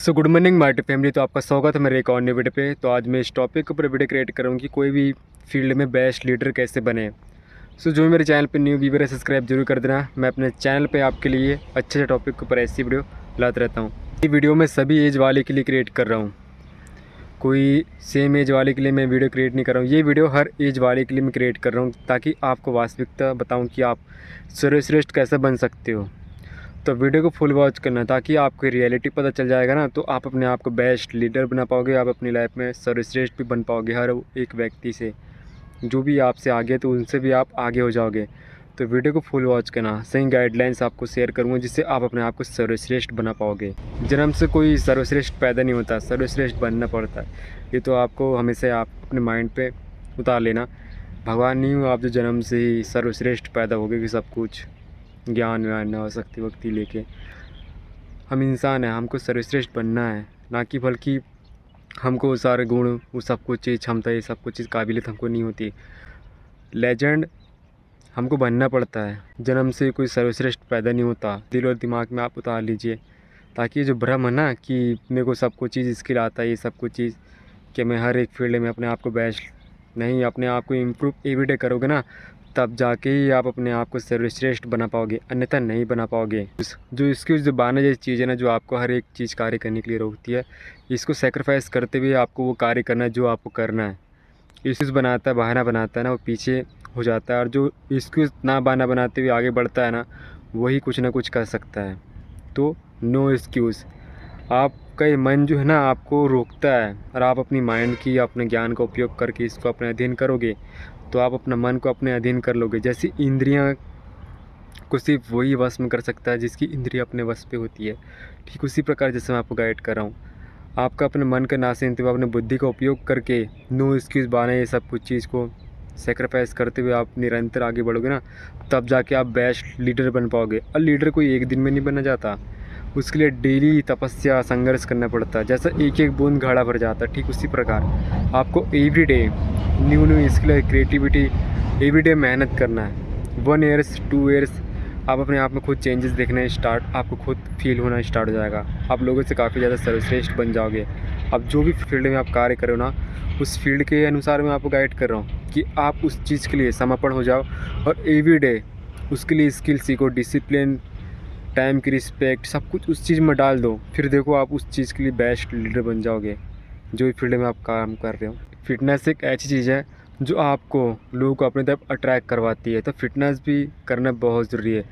सो good morning Marty family. तो आपका स्वागत है मेरे एक और नए वीडियो पे। तो आज मैं इस टॉपिक के ऊपर वीडियो क्रिएट कर रहा हूँ कि कोई भी फील्ड में बेस्ट लीडर कैसे बने। सो जो भी मेरे चैनल पे न्यू व्यूअर है सब्सक्राइब जरूर कर देना। मैं अपने चैनल पे आपके लिए अच्छे अच्छे टॉपिक के ऊपर ऐसी वीडियो लाता रहता हूँ। ये वीडियो मैं सभी एज वाले के लिए क्रिएट कर रहा हूँ, कोई सेम एज वाले के लिए मैं वीडियो क्रिएट नहीं कर रहा हूँ। ये वीडियो हर एज वाले के लिए मैं क्रिएट कर रहा हूँ ताकि आपको वास्तविकता बताऊँ कि आप सर्वश्रेष्ठ कैसे बन सकते हो। तो वीडियो को फुल वॉच करना ताकि आपको रियलिटी पता चल जाएगा ना, तो आप अपने आप को बेस्ट लीडर बना पाओगे। आप अपनी लाइफ में सर्वश्रेष्ठ भी बन पाओगे। हर एक व्यक्ति से जो भी आपसे आगे तो उनसे भी आप आगे हो जाओगे। तो वीडियो को फुल वॉच करना, सही गाइडलाइंस आपको शेयर करूँगा जिससे आप अपने आप को सर्वश्रेष्ठ बना पाओगे। जन्म से कोई सर्वश्रेष्ठ पैदा नहीं होता, सर्वश्रेष्ठ बनना पड़ता है। ये तो आपको हमेशा आप अपने माइंड पे उतार लेना। भगवान नहीं हो आप जो जन्म से ही सर्वश्रेष्ठ पैदा हो गए कि सब कुछ ज्ञान व्यान और शक्ति वक्ति लेके। हम इंसान हैं, हमको सर्वश्रेष्ठ बनना है, ना कि बल्कि हमको वो सारे गुण, वो सब कुछ चीज़, क्षमता, ये सब कुछ चीज़ काबिलियत हमको नहीं होती। लेजेंड हमको बनना पड़ता है। जन्म से कोई सर्वश्रेष्ठ पैदा नहीं होता। दिल और दिमाग में आप उतार लीजिए ताकि जो भ्रम है ना कि मेरे को सब कुछ चीज़ स्किल आता है, ये सब कुछ चीज़ कि मैं हर एक फील्ड में अपने आप को बेस्ट, नहीं, अपने आप को इम्प्रूव एवरीडे करोगे ना, तब जाके ही आप अपने आप को सर्वश्रेष्ठ बना पाओगे, अन्यथा नहीं बना पाओगे। जो इसकी जो बाना जैसी चीज़ है ना, जो आपको हर एक चीज़ कार्य करने के लिए रोकती है, इसको सेक्रीफाइस करते हुए आपको वो कार्य करना है जो आपको करना है। एक्सक्यूज़ बनाता है, बहाना बनाता है ना, वो पीछे हो जाता है। और जो एक्सक्यूज़ ना बहाना बनाते हुए आगे बढ़ता है ना, वही कुछ ना कुछ कर सकता है। तो नो एक्सक्यूज़। आपका ये मन जो है ना आपको रोकता है, और आप अपनी माइंड की, अपने ज्ञान का उपयोग करके इसको अपने अधीन करोगे तो आप अपना मन को अपने अधीन कर लोगे। जैसी इंद्रियां को सिर्फ वही वश में कर सकता है जिसकी इंद्रियां अपने वश पे होती है, ठीक उसी प्रकार जैसे मैं आपको गाइड कर रहा हूँ। आपका अपने मन का ना सुनते हुए अपने बुद्धि का उपयोग करके नो एक्सक्यूज़ बहाने ये सब कुछ चीज़ को सेक्रीफाइस करते हुए आप निरंतर आगे बढ़ोगे ना, तब जाके आप बेस्ट लीडर बन पाओगे। और लीडर कोई एक दिन में नहीं बना जाता, उसके लिए डेली तपस्या संघर्ष करना पड़ता है। जैसा एक एक बूंद घड़ा भर जाता है, ठीक उसी प्रकार आपको everyday new new skill, creativity, everyday मेहनत करना है। 1 ईयर्स 2 ईयर्स आप अपने आप में खुद चेंजेस देखना स्टार्ट, आपको खुद फील होना स्टार्ट हो जाएगा। आप लोगों से काफ़ी ज़्यादा सर्वश्रेष्ठ बन जाओगे। अब जो भी फील्ड में आप कार्य करो ना, उस फील्ड के अनुसार मैं आपको गाइड कर रहा हूँ कि आप उस चीज़ के लिए समर्पण हो जाओ और एवरीडे उसके लिए स्किल सीखो, डिसिप्लिन, टाइम की रिस्पेक्ट, सब कुछ उस चीज़ में डाल दो। फिर देखो आप उस चीज़ के लिए बेस्ट लीडर बन जाओगे जो भी फील्ड में आप काम कर रहे हो। फिटनेस एक ऐसी चीज़ है जो आपको लोगों को अपनी तरफ अट्रैक्ट करवाती है। तो फिटनेस भी करना बहुत ज़रूरी है।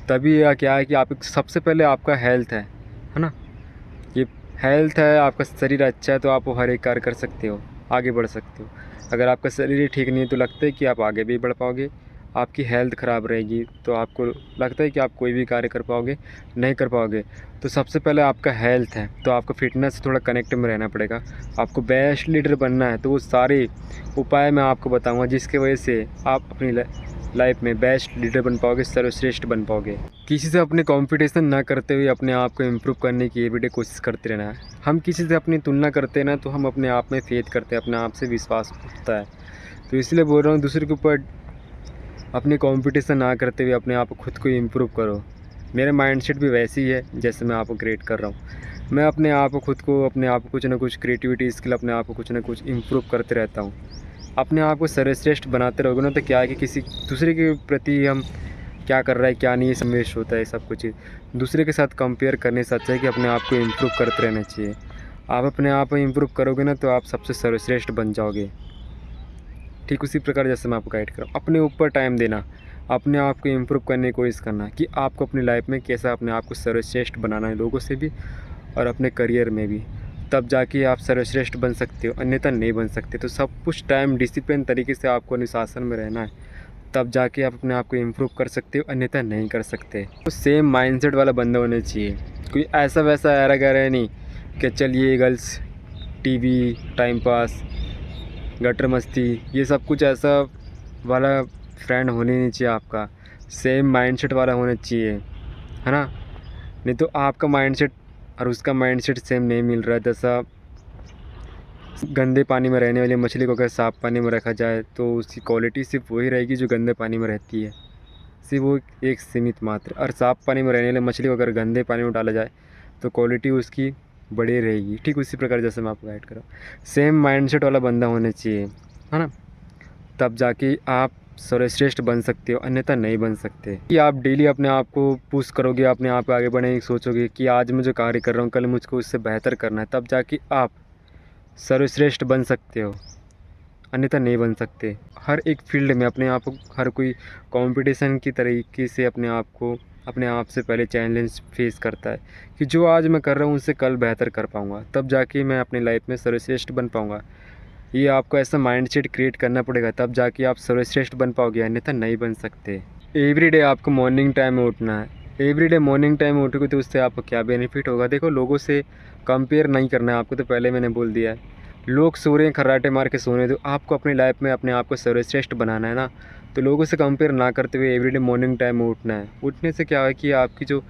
तभी यह क्या है कि आप सबसे पहले आपका हेल्थ है ना, ये हेल्थ है, आपका शरीर अच्छा है तो आप वो हर एक कार्य कर सकते हो, आगे बढ़ सकते हो। अगर आपका शरीर ही ठीक नहीं है तो लगता है कि आप आगे भी बढ़ पाओगे। आपकी हेल्थ ख़राब रहेगी तो आपको लगता है कि आप कोई भी कार्य कर पाओगे, नहीं कर पाओगे। तो सबसे पहले आपका हेल्थ है, तो आपको फिटनेस से थोड़ा कनेक्ट में रहना पड़ेगा। आपको बेस्ट लीडर बनना है तो वो सारे उपाय मैं आपको बताऊंगा जिसके वजह से आप अपनी लाइफ में बेस्ट लीडर बन पाओगे, सर्वश्रेष्ठ बन पाओगे। किसी से अपने कंपटीशन ना करते हुए अपने आप को इम्प्रूव करने की एवरीडे कोशिश करते रहना है। हम किसी से अपनी तुलना करते हैं ना तो हम अपने आप में फेथ करते हैं, अपने आप से विश्वास उठता है। तो इसलिए बोल रहा हूँ दूसरे के ऊपर अपनी कंपटीशन ना करते हुए अपने आप को खुद को इम्प्रूव करो। मेरा माइंडसेट भी वैसी ही है जैसे मैं आपको क्रिएट कर रहा हूँ। मैं अपने आप को खुद को, अपने आप को कुछ ना कुछ क्रिएटिविटी स्किल, अपने आप को कुछ ना कुछ इम्प्रूव करते रहता हूँ। अपने आप को सर्वश्रेष्ठ बनाते रहोगे ना तो क्या है कि किसी दूसरे के प्रति हम क्या कर रहा है क्या नहीं, ये समावेश होता है सब कुछ। दूसरे के साथ कंपेयर करने से अच्छा है कि अपने आप को इम्प्रूव करते रहना चाहिए। आप अपने आप को इम्प्रूव करोगे ना तो आप सबसे सर्वश्रेष्ठ बन जाओगे। ठीक उसी प्रकार जैसे मैं आपको गाइड कर रहा हूँ, अपने ऊपर टाइम देना, अपने आप को इम्प्रूव करने की कोशिश करना कि आपको अपनी लाइफ में कैसा अपने आप को सर्वश्रेष्ठ बनाना है, लोगों से भी और अपने करियर में भी। तब जाके आप सर्वश्रेष्ठ बन सकते हो, अन्यथा नहीं बन सकते। तो सब कुछ टाइम डिसिप्लिन तरीके से आपको अनुशासन में रहना है, तब जाके आप अपने आप को इम्प्रूव कर सकते हो, अन्यथा नहीं कर सकते। तो सेम माइंडसेट वाला बंदा होना चाहिए, कोई ऐसा वैसा ऐरा गैरा नहीं कि चलिए girls, TV, time pass, gutter मस्ती, ये सब कुछ ऐसा वाला फ्रेंड होने नहीं चाहिए आपका। सेम माइंडसेट वाला होना चाहिए, है ना। नहीं तो आपका माइंडसेट और उसका माइंडसेट सेम नहीं मिल रहा है। जैसा गंदे पानी में रहने वाली मछली को अगर साफ़ पानी में रखा जाए तो उसकी क्वालिटी सिर्फ वही रहेगी जो गंदे पानी में रहती है, सिर्फ वो एक सीमित मात्र। और साफ़ पानी में रहने वाली मछली को अगर गंदे पानी में डाला जाए तो क्वालिटी उसकी बड़ी रहेगी। ठीक उसी प्रकार जैसे मैं आपको गाइड कर रहा हूँ, सेम माइंडसेट वाला बंदा होना चाहिए, है ना, तब जाके आप सर्वश्रेष्ठ बन सकते हो, अन्यथा नहीं बन सकते। कि आप डेली अपने आप को पुश करोगे, अपने आप को आगे बढ़ने की सोचोगे कि आज मैं जो कार्य कर रहा हूँ कल मुझको उससे बेहतर करना है, तब जाके आप सर्वश्रेष्ठ बन सकते हो, अन्यथा नहीं बन सकते। हर एक फील्ड में अपने आप को, हर कोई कंपटीशन की तरीके से अपने आप से पहले चैलेंज फेस करता है कि जो आज मैं कर रहा हूँ उससे कल बेहतर कर पाऊँगा, तब जाके मैं अपनी लाइफ में सर्वश्रेष्ठ बन पाऊँगा। ये आपको ऐसा माइंडसेट क्रिएट करना पड़ेगा, तब जाके आप सर्वश्रेष्ठ बन पाओगे, अन्यथा नहीं बन सकते। एवरीडे आपको मॉर्निंग टाइम में उठना है। एवरीडे मॉर्निंग टाइम में उठोगे तो उससे आपको क्या बेनिफिट होगा? देखो, लोगों से कंपेयर नहीं करना है आपको, तो पहले मैंने बोल दिया है। लोग सो रहे हैं, खर्राटे मार के सो रहे हैं, तो आपको अपनी लाइफ में अपने आप को सर्वश्रेष्ठ बनाना है ना, तो लोगों से कंपेयर ना करते हुए एवरीडे मॉर्निंग टाइम में उठना है। उठने से क्या है कि आपकी जो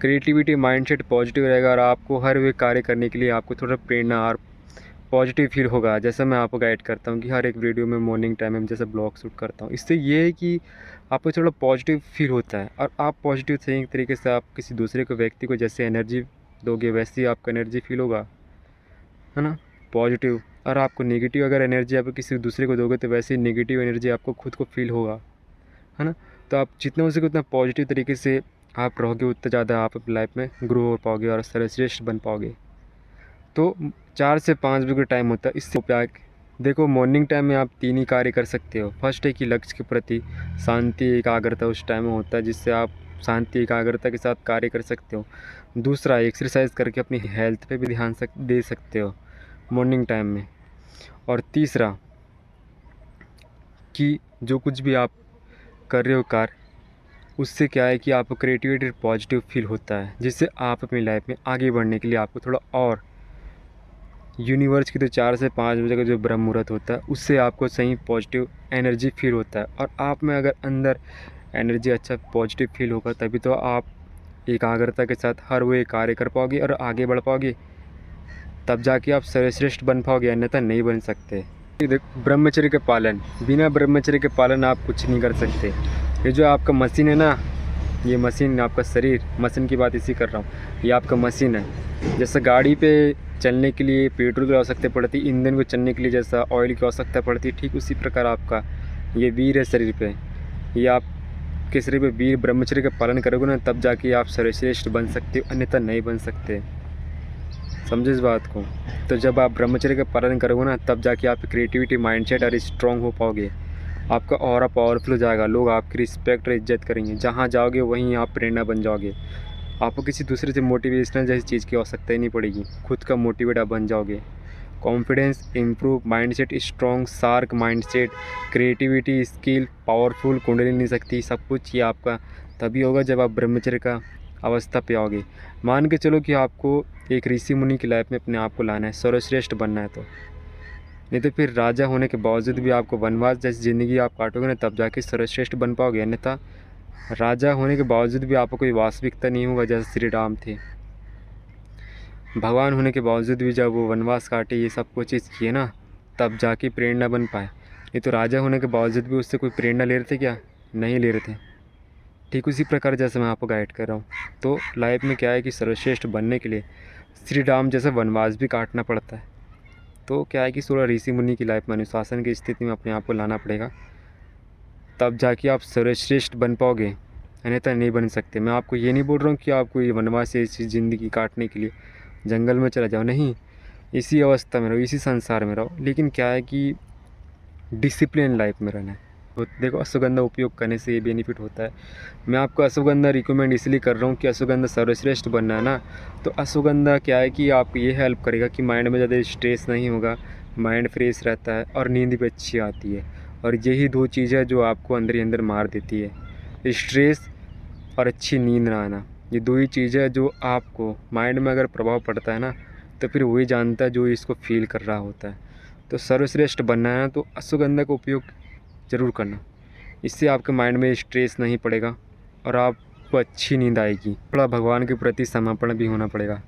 क्रिएटिविटी, माइंडसेट पॉजिटिव रहेगा और आपको हर वे कार्य करने के लिए आपको थोड़ा प्रेरणा और पॉजिटिव फील होगा। जैसा मैं आपको गाइड करता हूँ कि हर एक वीडियो में मॉर्निंग टाइम में जैसे ब्लॉग शूट करता हूँ, इससे ये है कि आपको थोड़ा पॉजिटिव फील होता है, और आप पॉजिटिव सही तरीके से आप किसी दूसरे को, व्यक्ति को जैसे एनर्जी दोगे वैसे ही आपको एनर्जी फील होगा, है ना, पॉजिटिव। और आपको नेगेटिव अगर एनर्जी आप किसी दूसरे को दोगे तो वैसे ही नेगेटिव एनर्जी आपको खुद को फील होगा, है ना। तो आप जितना हो सके उतना पॉजिटिव तरीके से आप रहोगे, उतना ज़्यादा आप अपनी लाइफ में ग्रो हो पाओगे और सर्वश्रेष्ठ बन पाओगे। तो 4 से 5 बजे का टाइम होता है, इससे क्या, देखो मॉर्निंग टाइम में आप 3 ही कार्य कर सकते हो। फर्स्ट है कि लक्ष्य के प्रति शांति, एकाग्रता उस टाइम में होता है, जिससे आप शांति, एकाग्रता के साथ कार्य कर सकते हो। दूसरा, एक्सरसाइज करके अपनी हेल्थ पे भी ध्यान दे सकते हो मॉर्निंग टाइम में। और तीसरा कि जो कुछ भी आप कर रहे हो कार्य, उससे क्या है कि आपको क्रिएटिविटी, पॉजिटिव फील होता है, जिससे आप अपनी लाइफ में आगे बढ़ने के लिए आपको थोड़ा और यूनिवर्स की तो 4 से 5 बजे का जो ब्रह्म मुहूर्त होता है, उससे आपको सही पॉजिटिव एनर्जी फील होता है। और आप में अगर अंदर एनर्जी अच्छा पॉजिटिव फील होगा, तभी तो आप एकाग्रता के साथ हर वो कार्य कर पाओगे और आगे बढ़ पाओगे, तब जाके आप सर्वश्रेष्ठ बन पाओगे, अन्यथा नहीं बन सकते। देखो, ब्रह्मचर्य के पालन, बिना ब्रह्मचर्य के पालन आप कुछ नहीं कर सकते। ये जो आपका मशीन है ना, ये मशीन, आपका शरीर, मशीन की बात इसी कर रहा हूँ, ये आपका मशीन है। जैसे गाड़ी पे चलने के लिए पेट्रोल की आवश्यकता पड़ती है, ईंधन को चलने के लिए जैसा ऑयल की आवश्यकता पड़ती है, ठीक उसी प्रकार आपका ये वीर है शरीर पे। ये आप के शरीर पे वीर ब्रह्मचर्य का पालन करोगे ना, तब जाके आप सर्वश्रेष्ठ बन सकते हो, अन्यथा नहीं बन सकते। समझे इस बात को? तो जब आप ब्रह्मचर्य का पालन करोगे ना, तब जाके आपकी क्रिएटिविटी, माइंडसेट और स्ट्रॉन्ग हो पाओगे। आपका ऑरा पावरफुल हो जाएगा, लोग आपकी रिस्पेक्ट और इज्जत करेंगे, जहाँ जाओगे वहीं आप प्रेरणा बन जाओगे। आपको किसी दूसरे से मोटिवेशनल जैसी चीज़ की आवश्यकता ही नहीं पड़ेगी, खुद का मोटिवेट आप बन जाओगे। Confidence improve, mindset strong, sharp mindset, creativity, skill, powerful, kundalini शक्ति, सब कुछ ये आपका तभी होगा जब आप ब्रह्मचर्य का अवस्था पे आओगे। मान के चलो कि आपको एक ऋषि मुनि की लाइफ में अपने आप को लाना है, सर्वश्रेष्ठ बनना है, तो नहीं तो फिर राजा होने के बावजूद भी आपको वनवास जैसी ज़िंदगी आप काटोगे ना, तब जाके सर्वश्रेष्ठ बन पाओगे। अन्यथा राजा होने के बावजूद भी आपको कोई वास्तविकता नहीं होगा, जैसे श्री राम थे। भगवान होने के बावजूद भी जब वो वनवास काटे, ये सब कुछ चीज़ किए ना, तब जाके प्रेरणा बन पाए। नहीं तो राजा होने के बावजूद भी उससे कोई प्रेरणा ले रहे थे क्या? नहीं ले रहे थे। ठीक उसी प्रकार जैसे मैं आपको गाइड कर रहा हूँ, तो लाइफ में क्या है कि सर्वश्रेष्ठ बनने के लिए श्री राम जैसा वनवास भी काटना पड़ता है। तो क्या है कि 16 ऋषि मुनि की लाइफ में अनुशासन की स्थिति में अपने आप को लाना पड़ेगा, तब जाके आप सर्वश्रेष्ठ बन पाओगे, अन्यथा नहीं बन सकते। मैं आपको ये नहीं बोल रहा हूँ कि आपको ये वनवास या इसी ज़िंदगी काटने के लिए जंगल में चला जाओ, नहीं, इसी अवस्था में रहो, इसी संसार में रहो, लेकिन क्या है कि डिसिप्लिन लाइफ में रहना है। तो देखो, अश्वगंधा उपयोग करने से ये बेनिफिट होता है। मैं आपको अश्वगंधा रिकमेंड इसलिए कर रहा हूँ कि अश्वगंधा सर्वश्रेष्ठ बनना है ना, तो अश्वगंधा क्या है कि आपको ये हेल्प करेगा कि माइंड में ज़्यादा स्ट्रेस नहीं होगा, माइंड फ्रेश रहता है और नींद भी अच्छी आती है। और यही 2 चीज़ें है जो आपको अंदर ही अंदर मार देती है, स्ट्रेस और अच्छी नींद ना आना। ये 2 ही चीज़ें है जो आपको माइंड में अगर प्रभाव पड़ता है ना, तो फिर वही जानता है जो इसको फील कर रहा होता है। तो सर्वश्रेष्ठ बनना है तो अश्वगंधा का उपयोग ज़रूर करना, इससे आपके माइंड में स्ट्रेस नहीं पड़ेगा और आपको अच्छी नींद आएगी। थोड़ा भगवान के प्रति समर्पण भी होना पड़ेगा।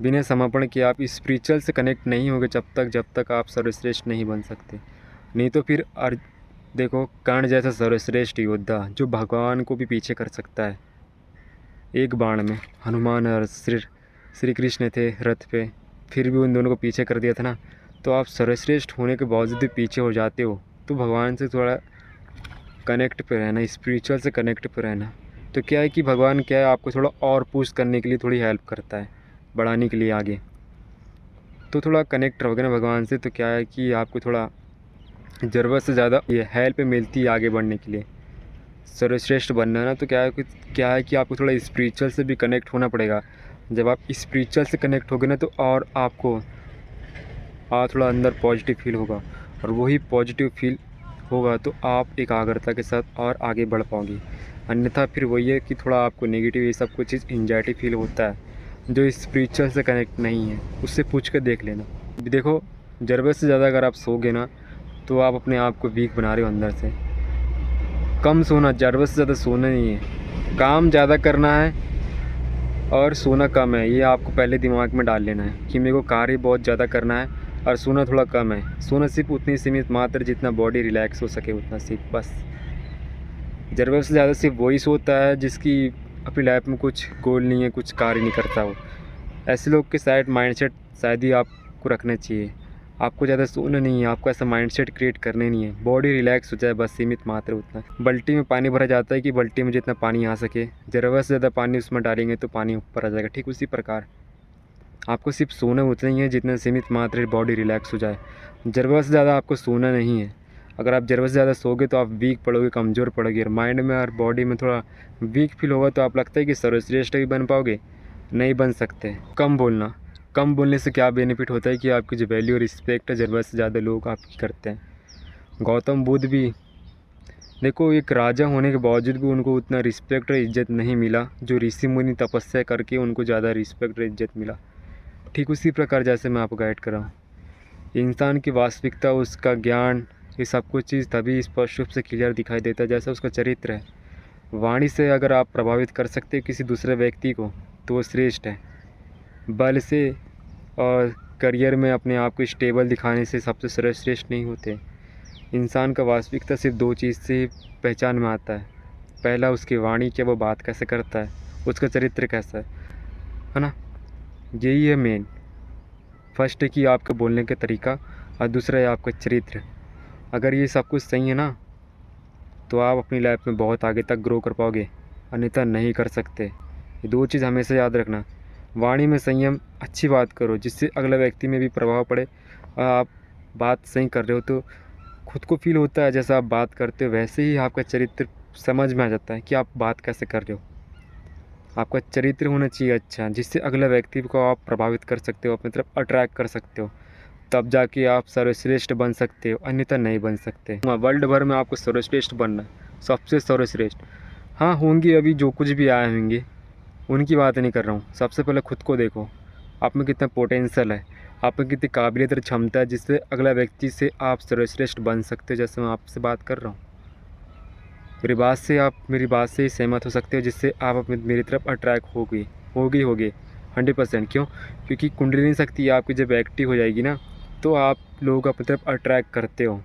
बिना समर्पण के आप स्पिरिचुअल से कनेक्ट नहीं होगे जब तक आप सर्वश्रेष्ठ नहीं बन सकते। नहीं तो फिर देखो, कर्ण जैसा सर्वश्रेष्ठ योद्धा जो भगवान को भी पीछे कर सकता है एक बाण में, हनुमान और श्री कृष्ण थे रथ पे, फिर भी उन दोनों को पीछे कर दिया था ना, तो आप सर्वश्रेष्ठ होने के बावजूद भी पीछे हो जाते हो। तो भगवान से थोड़ा कनेक्ट पे रहना, स्पिरिचुअल से कनेक्ट पे रहना। तो क्या है कि भगवान क्या है, आपको थोड़ा और पुश करने के लिए थोड़ी हेल्प करता है, बढ़ाने के लिए आगे। तो थोड़ा कनेक्ट रहोगे ना भगवान से, तो क्या है कि आपको थोड़ा ज़रूरत से ज़्यादा ये हेल्प मिलती है आगे बढ़ने के लिए। सर्वश्रेष्ठ बनना है ना, तो क्या है कि आपको थोड़ा स्पिरिचुअल से भी कनेक्ट होना पड़ेगा। जब आप स्पिरिचुअल से कनेक्ट होगे ना, तो और आपको थोड़ा अंदर पॉजिटिव फील होगा, और वही पॉजिटिव फील होगा तो आप एकाग्रता के साथ और आगे बढ़ पाओगे। अन्यथा फिर वही है कि थोड़ा आपको नेगेटिव ये सब कुछ चीज़ एंजाइटी फील होता है, जो स्पिरिचुअल से कनेक्ट नहीं है। उससे पूछ कर देख लेना। अभी देखो, ज़रूरत से ज़्यादा अगर आप सोओगे ना, तो आप अपने आप को वीक बना रहे हो अंदर से। कम सोना, ज़रूरत से ज़्यादा सोना नहीं है, काम ज़्यादा करना है और सोना कम है। ये आपको पहले दिमाग में डाल लेना है कि मेरे को कार्य बहुत ज़्यादा करना है और सोना थोड़ा कम है। सोना सिर्फ उतनी सीमित मात्रा जितना बॉडी रिलैक्स हो सके, उतना सिर्फ बस। ज़रूरत से ज़्यादा सिर्फ वही सोता है जिसकी अपनी लाइफ में कुछ गोल नहीं है, कुछ कार्य नहीं करता हो। ऐसे लोग के शायद माइंडसेट शायद ही आपको रखना चाहिए। आपको ज़्यादा सोना नहीं है, आपको ऐसा माइंडसेट क्रिएट करना नहीं है। बॉडी रिलैक्स हो जाए बस, सीमित मात्रा उतना। बाल्टी में पानी भरा जाता है कि बाल्टी में जितना पानी आ सके, ज़रूरत से ज़्यादा पानी उसमें डालेंगे तो पानी ऊपर आ जाएगा। ठीक उसी प्रकार आपको सिर्फ सोना उतना ही है जितना सीमित मात्रा बॉडी रिलैक्स हो जाए। ज़रूरत से ज़्यादा आपको सोना नहीं है। अगर आप ज़रूरत से ज़्यादा सोओगे तो आप वीक पड़ोगे, कमज़ोर पड़ोगे, और माइंड में और बॉडी में थोड़ा वीक फील होगा, तो आप लगता है कि सर्वश्रेष्ठ भी बन पाओगे, नहीं बन सकते। कम बोलना, कम बोलने से क्या बेनिफिट होता है कि आपकी जो वैल्यू और रिस्पेक्ट है, ज़रूरत से ज़्यादा लोग आपकी करते हैं। गौतम बुद्ध भी देखो, एक राजा होने के बावजूद भी उनको उतना रिस्पेक्ट और इज़्ज़त नहीं मिला जो ऋषि मुनि तपस्या करके उनको ज़्यादा रिस्पेक्ट और इज़्ज़त मिला। ठीक उसी प्रकार जैसे मैं आपको गाइड कर रहा हूँ, इंसान की वास्तविकता, उसका ज्ञान, ये सब कुछ चीज़ तभी स्पष्ट रूप से क्लियर दिखाई देता है जैसा उसका चरित्र है। वाणी से अगर आप प्रभावित कर सकते हो किसी दूसरे व्यक्ति को, तो वो श्रेष्ठ है। बल से और करियर में अपने आप को स्टेबल दिखाने से सबसे सर्वश्रेष्ठ नहीं होते। इंसान का वास्तविकता सिर्फ दो चीज़ से पहचान में आता है। पहला उसकी वाणी, क्या वो बात कैसे करता है, उसका चरित्र कैसा है ना। यही है मेन। फर्स्ट है कि आपका बोलने का तरीका, और दूसरा है आपका चरित्र। अगर ये सब कुछ सही है ना, तो आप अपनी लाइफ में बहुत आगे तक ग्रो कर पाओगे, अन्यथा नहीं कर सकते। ये दो चीज़ हमेशा याद रखना। वाणी में संयम, अच्छी बात करो जिससे अगला व्यक्ति में भी प्रभाव पड़े, और आप बात सही कर रहे हो तो खुद को फील होता है जैसा आप बात करते हो वैसे ही आपका चरित्र समझ में आ जाता है कि आप बात कैसे कर रहे हो। आपका चरित्र होना चाहिए अच्छा, जिससे अगला व्यक्ति को आप प्रभावित कर सकते हो, अपनी तरफ अट्रैक्ट कर सकते हो। तब जाके आप सर्वश्रेष्ठ बन सकते हो, अन्यथा नहीं बन सकते। वर्ल्ड भर में आपको सर्वश्रेष्ठ बनना है, सबसे सर्वश्रेष्ठ। हाँ, होंगे अभी जो कुछ भी आए होंगे, उनकी बात नहीं कर रहा हूँ। सबसे पहले खुद को देखो, आप में कितना पोटेंशियल है, आप में कितनी काबिलियत और क्षमता है जिससे अगला व्यक्ति से आप सर्वश्रेष्ठ बन सकते हो। जैसे मैं आपसे बात कर रहा हूँ, आप मेरी बात से ही सहमत हो सकते हो, जिससे आप अपनी मेरी तरफ अट्रैक्ट होगी 100%। क्यों? क्योंकि कुंडलिनी शक्ति आपकी जब एक्टिव हो जाएगी ना, तो आप लोग अपनी तरफ अट्रैक्ट करते हो।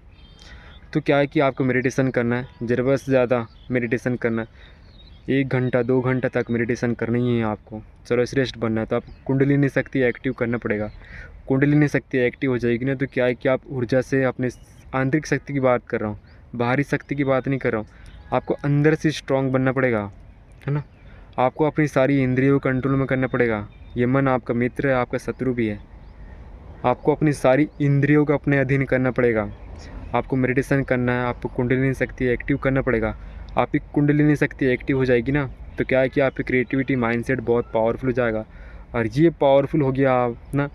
तो क्या है कि आपको मेडिटेशन करना है, ज़रूरत से ज़्यादा मेडिटेशन करना है। 1 घंटा 2 घंटा तक मेडिटेशन करना ही है आपको। सर्वश्रेष्ठ बनना है तो आप कुंडलिनी शक्ति एक्टिव करना पड़ेगा। कुंडलिनी शक्ति एक्टिव हो जाएगी ना, तो क्या है कि आप ऊर्जा से अपने आंतरिक शक्ति की बात कर रहा हूँ, बाहरी शक्ति की बात नहीं कर रहा हूँ। आपको अंदर से स्ट्रॉन्ग बनना पड़ेगा, है ना। आपको अपनी सारी इंद्रियों को कंट्रोल में करना पड़ेगा। ये मन आपका मित्र है, आपका शत्रु भी है। आपको अपनी सारी इंद्रियों को अपने अधीन करना पड़ेगा। आपको मेडिटेशन करना है, आपको कुंडलिनी शक्ति एक्टिव करना पड़ेगा। आपकी कुंडलिनी शक्ति एक्टिव हो जाएगी ना, तो क्या है कि आपकी क्रिएटिविटी माइंडसेट बहुत पावरफुल हो जाएगा। और ये पावरफुल हो गया आप ना,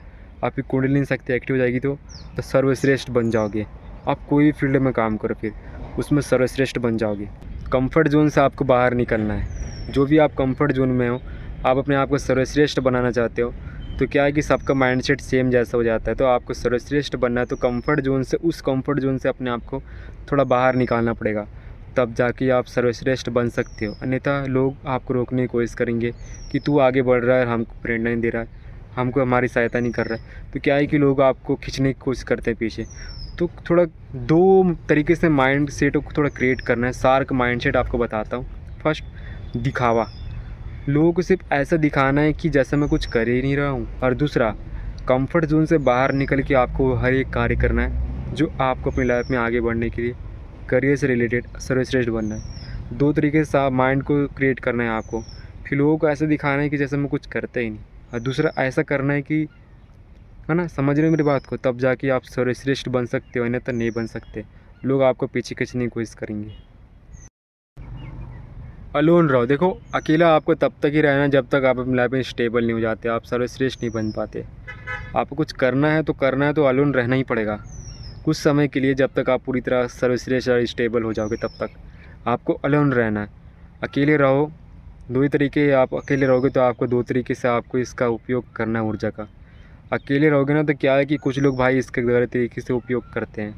आपकी कुंडलिनी शक्ति एक्टिव हो जाएगी तो सर्वश्रेष्ठ बन जाओगे। आप कोई भी फील्ड में काम करो, फिर उसमें सर्वश्रेष्ठ बन जाओगे। कंफर्ट जोन से आपको बाहर निकलना है। जो भी आप कंफर्ट जोन में हो, आप अपने आप को सर्वश्रेष्ठ बनाना चाहते हो, तो क्या है कि सबका माइंडसेट सेम जैसा हो जाता है। तो आपको सर्वश्रेष्ठ बनना है तो कंफर्ट जोन से, उस कंफर्ट जोन से अपने आप को थोड़ा बाहर निकालना पड़ेगा, तब जाके आप सर्वश्रेष्ठ बन सकते हो। अन्यथा लोग आपको रोकने की कोशिश करेंगे कि तू आगे बढ़ रहा है, हमको प्रेरणा नहीं दे रहा है, हमको हमारी सहायता नहीं कर रहा है। तो क्या है कि लोग आपको खींचने की कोशिश करते हैं पीछे। तो थोड़ा दो तरीके से माइंड सेट को थोड़ा क्रिएट करना है। शार्क माइंड सेट आपको बताता हूँ। फर्स्ट, दिखावा। लोगों को सिर्फ ऐसा दिखाना है कि जैसा मैं कुछ कर ही नहीं रहा हूँ। और दूसरा, कंफर्ट जोन से बाहर निकल के आपको हर एक कार्य करना है जो आपको अपनी लाइफ में आगे बढ़ने के लिए करियर से रिलेटेड सर्वश्रेष्ठ बनना है। दो तरीके से आप माइंड को क्रिएट करना है आपको। फिर लोगों को ऐसे दिखाना है कि जैसे मैं कुछ करते ही नहीं, और दूसरा ऐसा करना है कि, है ना, समझ रहे हो मेरी बात को, तब जाके आप सर्वश्रेष्ठ बन सकते हो, नहीं तो नहीं बन सकते। लोग आपको पीछे खींचने की कोशिश करेंगे। अलोन रहो। देखो, अकेला आपको तब तक ही रहना जब तक आप अपनी लाइफ में स्टेबल नहीं हो जाते, आप सर्वश्रेष्ठ नहीं बन पाते। आपको कुछ करना है तो अलोन रहना ही पड़ेगा कुछ समय के लिए, जब तक आप पूरी तरह सर्वश्रेष्ठ और स्टेबल हो जाओगे तब तक आपको अलोन रहना है। अकेले रहो, दो ही तरीके, आप अकेले रहोगे तो आपको दो तरीके से आपको इसका उपयोग करना है ऊर्जा का। अकेले रहोगे ना तो क्या है कि कुछ लोग भाई इसके गलत तरीके से उपयोग करते हैं।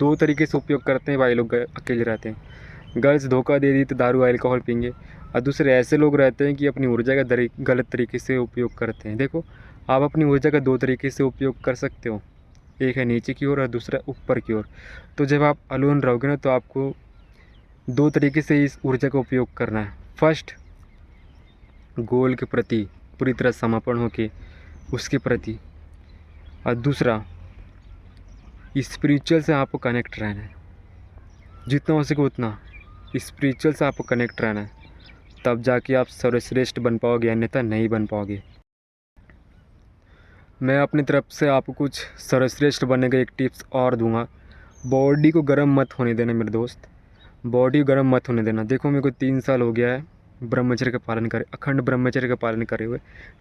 दो तरीके से उपयोग करते हैं भाई लोग अकेले रहते हैं। गर्ल्स धोखा दे दी तो दारू अल्कोहल पीएंगे, और दूसरे ऐसे लोग रहते हैं कि अपनी ऊर्जा का गलत तरीके से उपयोग करते हैं। देखो, आप अपनी ऊर्जा का दो तरीके से उपयोग कर सकते हो, एक है नीचे की ओर और दूसरा ऊपर की ओर। तो जब आप अलोन रहोगे ना तो आपको दो तरीके से इस ऊर्जा का उपयोग करना है। फर्स्ट, गोल के प्रति पूरी तरह समर्पण होके उसके प्रति, और दूसरा स्पिरिचुअल से आपको कनेक्ट रहना है। जितना हो सके उतना स्पिरिचुअल से आपको कनेक्ट रहना है, तब जाके आप सर्वश्रेष्ठ बन पाओगे, अन्यथा नहीं बन पाओगे। मैं अपनी तरफ से आपको कुछ सर्वश्रेष्ठ बनने का एक टिप्स और दूंगा। बॉडी को गर्म मत होने देना मेरे दोस्त, बॉडी को गर्म मत होने देना। देखो, मेरे को 3 साल हो गया है ब्रह्मचर्य का पालन करे, अखंड ब्रह्मचर्य का पालन करे हुए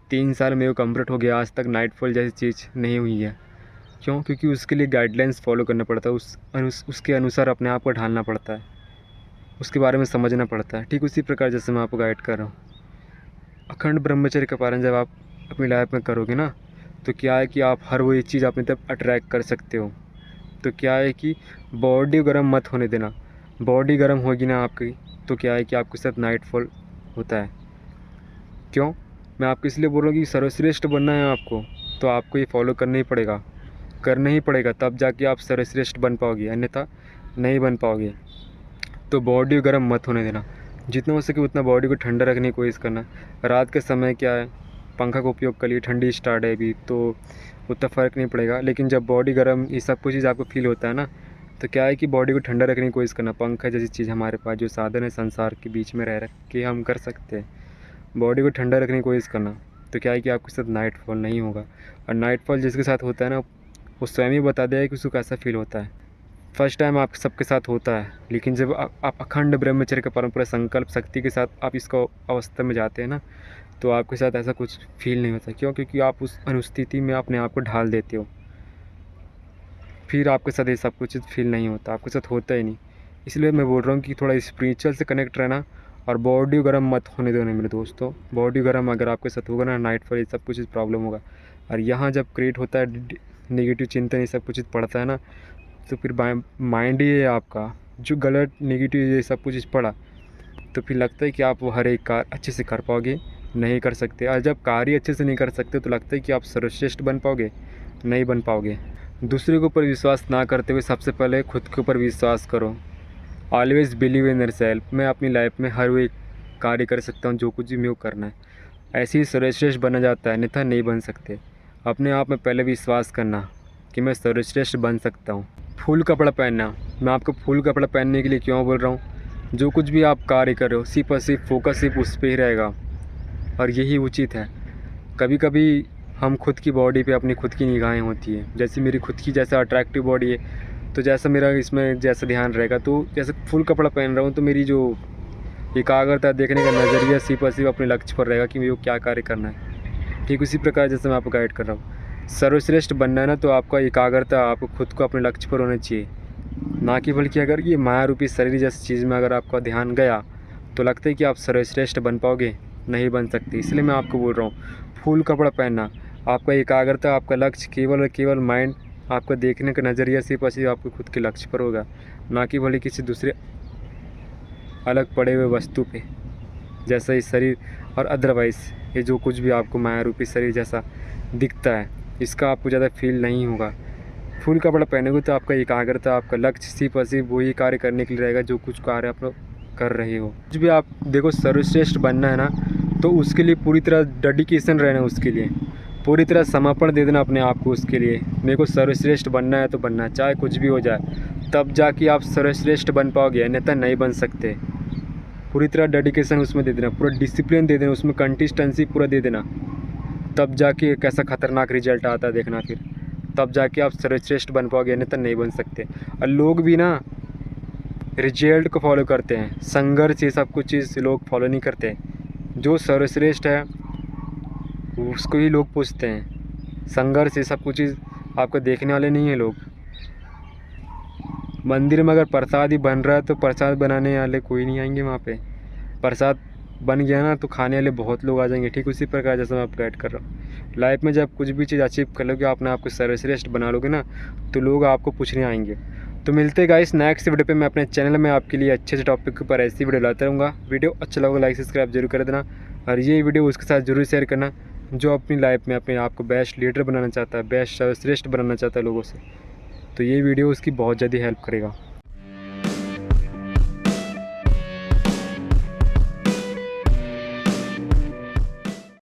3 साल मेरे को कंप्लीट हो गया। आज तक नाइटफॉल जैसी चीज़ नहीं हुई है। क्यों? क्योंकि उसके लिए गाइडलाइंस फॉलो करना पड़ता है, उसके अनुसार अपने आप को ढालना पड़ता है, उसके बारे में समझना पड़ता है। ठीक उसी प्रकार जैसे मैं आपको गाइड कर रहा हूँ, अखंड ब्रह्मचर्य का पालन जब आप अपनी लाइफ में करोगे ना तो क्या है कि आप हर वो एक चीज़ अपनी तरफ अट्रैक्ट कर सकते हो। तो क्या है कि बॉडी गर्म मत होने देना। बॉडी गर्म होगी ना आपकी तो क्या है कि आपके साथ नाइटफॉल होता है। क्यों? मैं आपको इसलिए बोल रहा हूँ कि सर्वश्रेष्ठ बनना है आपको, तो आपको ये फॉलो करना ही पड़ेगा, करना ही पड़ेगा, तब जाके आप सर्वश्रेष्ठ बन पाओगे, अन्यथा नहीं बन पाओगे। तो बॉडी को गर्म मत होने देना, जितना हो सके उतना बॉडी को ठंडा रखने की कोशिश करना। रात के समय क्या है, पंखा का उपयोग कर लिए, ठंडी स्टार्ट है अभी तो उतना फ़र्क नहीं पड़ेगा, लेकिन जब बॉडी गर्म ये सब कुछ चीज़ आपको फील होता है ना, तो क्या है कि बॉडी को ठंडा रखने की कोशिश करना। पंखा जैसी चीज़ हमारे पास जो साधन है संसार के बीच में रह के हम कर सकते हैं, बॉडी को ठंडा रखने की कोशिश करना। तो क्या है कि आपके साथ नाइटफॉल नहीं होगा, और नाइटफॉल जिसके साथ होता है ना वो स्वयं ही बता देगा कि उसको कैसा फील होता है। फर्स्ट टाइम आप सबके साथ होता है, लेकिन जब आप अखंड ब्रह्मचर्य का परंपरा संकल्प शक्ति के साथ आप इसको अवस्था में जाते हैं ना, तो आपके साथ ऐसा कुछ फील नहीं होता। क्यों? क्योंकि आप उस अनुस्थिति में अपने आप को ढाल देते हो, फिर आपके साथ ये सब कुछ फील नहीं होता, आपके साथ होता ही नहीं। इसलिए मैं बोल रहा हूँ कि थोड़ा स्पिरिचुअल से कनेक्ट रहना, और बॉडी गर्म मत होने देना मेरे दोस्तों। बॉडी गर्म अगर आपके साथ होगा ना, नाइट फॉल ये सब कुछ प्रॉब्लम होगा। और यहाँ जब क्रिएट होता है नेगेटिव चिंतन ये सब कुछ पड़ता है ना, तो फिर माइंड ही है आपका जो गलत नेगेटिव ये सब कुछ पड़ा, तो फिर लगता है कि आप वो हर एक कार्य अच्छे से कर पाओगे, नहीं कर सकते। और जब कार्य अच्छे से नहीं कर सकते तो लगता है कि आप सर्वश्रेष्ठ बन पाओगे, नहीं बन पाओगे। दूसरे के ऊपर विश्वास ना करते हुए सबसे पहले खुद के ऊपर विश्वास करो। Always believe in yourself. मैं अपनी लाइफ में हर वो एक कार्य कर सकता हूँ जो कुछ भी मेरे को करना है, ऐसे ही सर्वश्रेष्ठ बना जाता है, अन्यथा नहीं बन सकते। अपने आप में पहले विश्वास करना कि मैं सर्वश्रेष्ठ बन सकता हूँ। फुल कपड़ा पहनना, मैं आपको फुल कपड़ा पहनने के लिए क्यों बोल रहा हूँ, जो कुछ भी आप कार्य कर रहे हो सिर्फ और सिर्फ फोकस सिर्फ उस पर ही रहेगा, और यही उचित है। कभी कभी हम खुद की बॉडी पे अपनी खुद की निगाहें होती है, जैसे मेरी खुद की जैसा अट्रैक्टिव बॉडी है तो जैसा मेरा इसमें जैसा ध्यान रहेगा, तो जैसे फुल कपड़ा पहन रहा हूँ तो मेरी जो एकाग्रता देखने का नज़रिया सिर्फ और सिर्फ अपने लक्ष्य पर रहेगा कि मेरे को क्या कार्य करना है। ठीक उसी प्रकार जैसे मैं आपको गाइड कर रहा हूँ, सर्वश्रेष्ठ बनना है ना, तो आपका एकाग्रता आपको खुद को अपने लक्ष्य पर होना चाहिए, ना कि बल्कि अगर ये माया रूपी शरीर जैसी चीज़ में अगर आपका ध्यान गया तो लगता है कि आप सर्वश्रेष्ठ बन पाओगे, नहीं बन सकते। इसलिए मैं आपको बोल रहा हूँ फुल कपड़ा पहनना, आपका एकाग्रता आपका लक्ष्य केवल और केवल माइंड आपका देखने का नज़रिया सिर्फ और सिर्फ आपके खुद के लक्ष्य पर होगा, ना कि भले किसी दूसरे अलग पड़े हुए वस्तु पे, जैसा इस शरीर और अदरवाइज़ ये जो कुछ भी आपको माया रूपी शरीर जैसा दिखता है इसका आपको ज़्यादा फील नहीं होगा। फुल कपड़ा पहनोगे तो आपका एकाग्रता आपका लक्ष्य सिर्फ और सिर्फ वही कार्य करने के लिए रहेगा जो कुछ कार्य आप लोग कर रहे हो। कुछ भी आप देखो सर्वश्रेष्ठ बनना है ना, तो उसके लिए पूरी तरह डेडिकेशन रहना है उसके लिए। पूरी तरह समर्पण दे देना अपने आप को उसके लिए। मेरे को सर्वश्रेष्ठ बनना है तो बनना है, चाहे कुछ भी हो जाए, तब जाके आप सर्वश्रेष्ठ बन पाओगे, अन्यथा नहीं बन सकते। पूरी तरह डेडिकेशन उसमें दे देना, पूरा डिसिप्लिन दे देना, उसमें कंसिस्टेंसी पूरा दे देना, तब जाके कैसा ख़तरनाक रिजल्ट आता है देखना फिर। तब जाके आप सर्वश्रेष्ठ बन पाओगे, अन्यथा नहीं बन सकते। और लोग भी ना रिजल्ट को फॉलो करते हैं, संघर्ष ये सब कुछ चीज़ लोग फॉलो नहीं करते। जो सर्वश्रेष्ठ है उसको ही लोग पूछते हैं, संघर्ष ये सब कुछ चीज़ आपको देखने वाले नहीं हैं लोग। मंदिर में अगर प्रसाद ही बन रहा है तो प्रसाद बनाने वाले कोई नहीं आएंगे वहाँ पे। प्रसाद बन गया ना तो खाने वाले बहुत लोग आ जाएंगे। ठीक उसी प्रकार जैसा मैं आपको गाइड कर रहा हूँ, लाइफ में जब कुछ भी चीज़ अचीव कर लोगे, अपने आप को सर्वश्रेष्ठ बना लोगे ना, तो लोग आपको पूछने आएंगे। तो मिलते गाइस नेक्स्ट वीडियो पे। मैं अपने चैनल में आपके लिए अच्छे से टॉपिक के ऊपर ऐसी वीडियो लाता रहूँगा। वीडियो अच्छा लगा लाइक सब्सक्राइब जरूर कर देना, और ये वीडियो उसके साथ जरूर शेयर करना जो अपनी लाइफ में अपने आप को बेस्ट लीडर बनाना चाहता है, बेस्ट सर्वश्रेष्ठ बनाना चाहता है लोगों से। तो ये वीडियो उसकी बहुत ज़्यादा हेल्प करेगा।